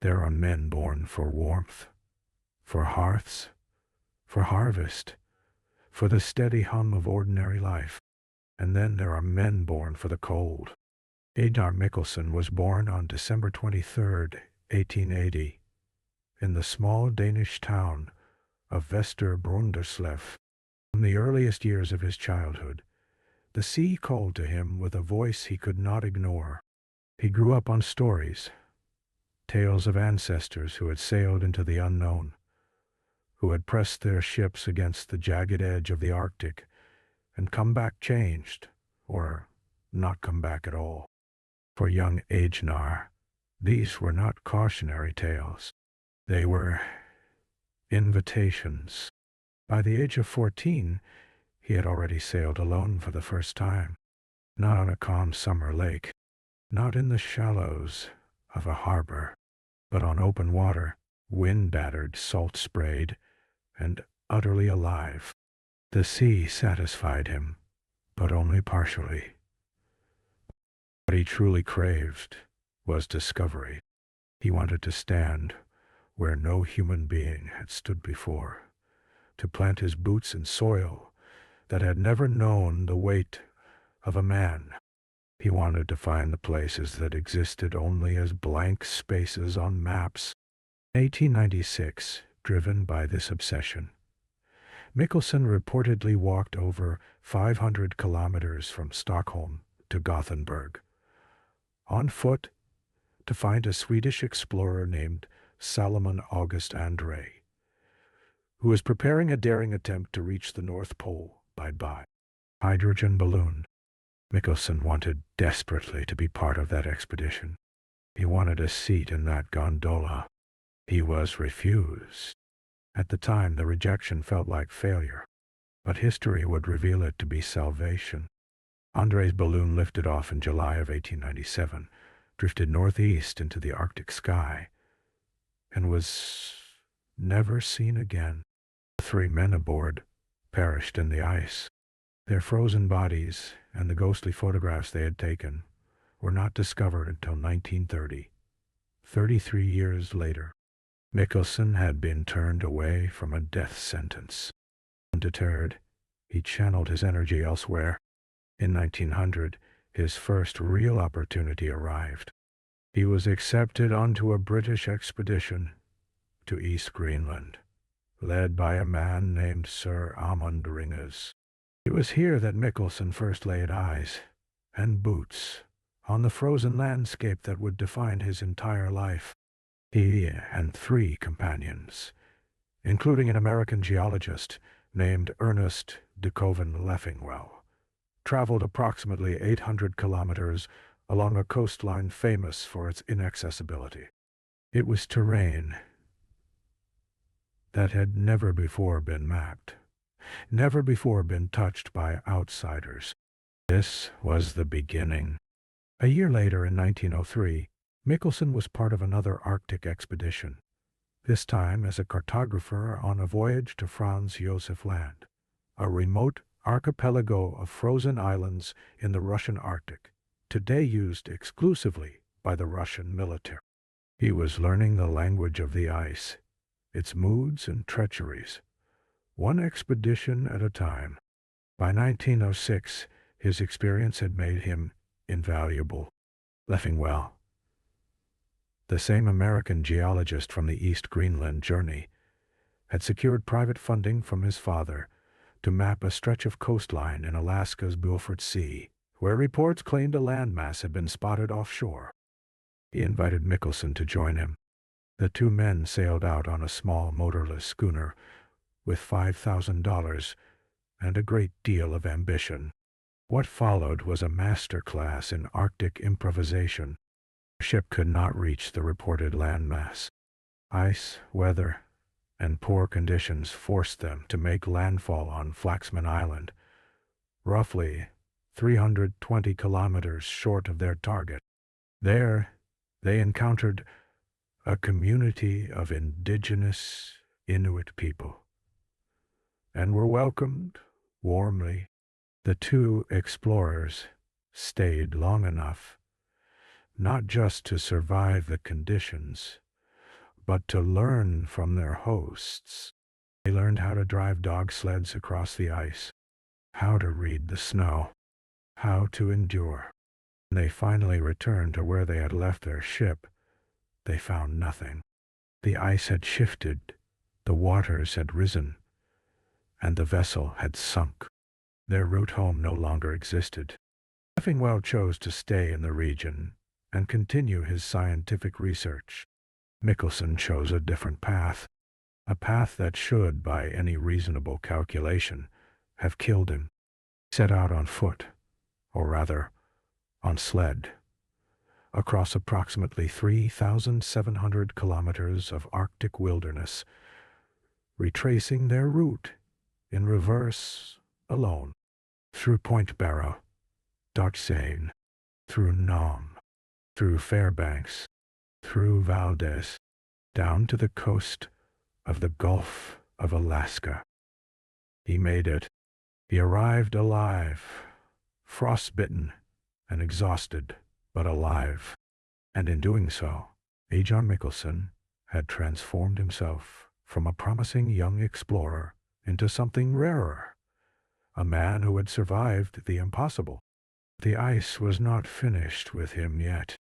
There are men born for warmth, for hearths, for harvest, for the steady hum of ordinary life. And then there are men born for the cold. Ejnar Mikkelsen was born on December 23, 1880, in the small Danish town of Vester. From the earliest years of his childhood, the sea called to him with a voice he could not ignore. He grew up on stories, tales of ancestors who had sailed into the unknown, who had pressed their ships against the jagged edge of the Arctic and come back changed, or not come back at all. For young Ejnar, these were not cautionary tales. They were invitations. By the age of 14, he had already sailed alone for the first time, not on a calm summer lake, not in the shallows of a harbor, but on open water, wind-battered, salt-sprayed, and utterly alive. The sea satisfied him, but only partially. What he truly craved was discovery. He wanted to stand where no human being had stood before, to plant his boots in soil that had never known the weight of a man. He wanted to find the places that existed only as blank spaces on maps. In 1896, driven by this obsession, Mikkelsen reportedly walked over 500 kilometers from Stockholm to Gothenburg, on foot, to find a Swedish explorer named Salomon August André, who was preparing a daring attempt to reach the North Pole by hydrogen balloon. Mikkelsen wanted desperately to be part of that expedition. He wanted a seat in that gondola. He was refused. At the time, the rejection felt like failure, but history would reveal it to be salvation. André's balloon lifted off in July of 1897, drifted northeast into the Arctic sky, and was never seen again. The 3 men aboard perished in the ice. Their frozen bodies and the ghostly photographs they had taken were not discovered until 1930, 33 years later. Mikkelsen had been turned away from a death sentence. Undeterred, he channeled his energy elsewhere. In 1900, his first real opportunity arrived. He was accepted onto a British expedition to East Greenland, led by a man named Sir Amund Ringes. It was here that Mikkelsen first laid eyes and boots on the frozen landscape that would define his entire life. He and 3 companions, including an American geologist named Ernest de Koven-Leffingwell, traveled approximately 800 kilometers along a coastline famous for its inaccessibility. It was terrain that had never before been mapped, never before been touched by outsiders. This was the beginning. A year later, in 1903, Mikkelsen was part of another Arctic expedition, this time as a cartographer on a voyage to Franz Josef Land, a remote archipelago of frozen islands in the Russian Arctic, today used exclusively by the Russian military. He was learning the language of the ice, its moods and treacheries, one expedition at a time. By 1906, his experience had made him invaluable. Leffingwell, the same American geologist from the East Greenland journey, had secured private funding from his father to map a stretch of coastline in Alaska's Beaufort Sea, where reports claimed a landmass had been spotted offshore. He invited Mikkelsen to join him. The 2 men sailed out on a small motorless schooner with $5,000 and a great deal of ambition. What followed was a master class in Arctic improvisation. The ship could not reach the reported landmass. Ice, weather, and poor conditions forced them to make landfall on Flaxman Island, roughly 320 kilometers short of their target. There, they encountered a community of indigenous Inuit people, and were welcomed warmly. The 2 explorers stayed long enough, not just to survive the conditions, but to learn from their hosts. They learned how to drive dog sleds across the ice, how to read the snow, how to endure. When they finally returned to where they had left their ship, they found nothing. The ice had shifted, the waters had risen, and the vessel had sunk. Their route home no longer existed. Leffingwell chose to stay in the region and continue his scientific research. Mikkelsen chose a different path, a path that should, by any reasonable calculation, have killed him. He set out on foot, or rather, on sled, across approximately 3,700 kilometers of Arctic wilderness, retracing their route in reverse alone, through Point Barrow, Dartsane, through Nome, through Fairbanks, through Valdez, down to the coast of the Gulf of Alaska. He made it. He arrived alive, frostbitten and exhausted, but alive. And in doing so, Ejnar Mikkelsen had transformed himself from a promising young explorer into something rarer, a man who had survived the impossible. The ice was not finished with him yet.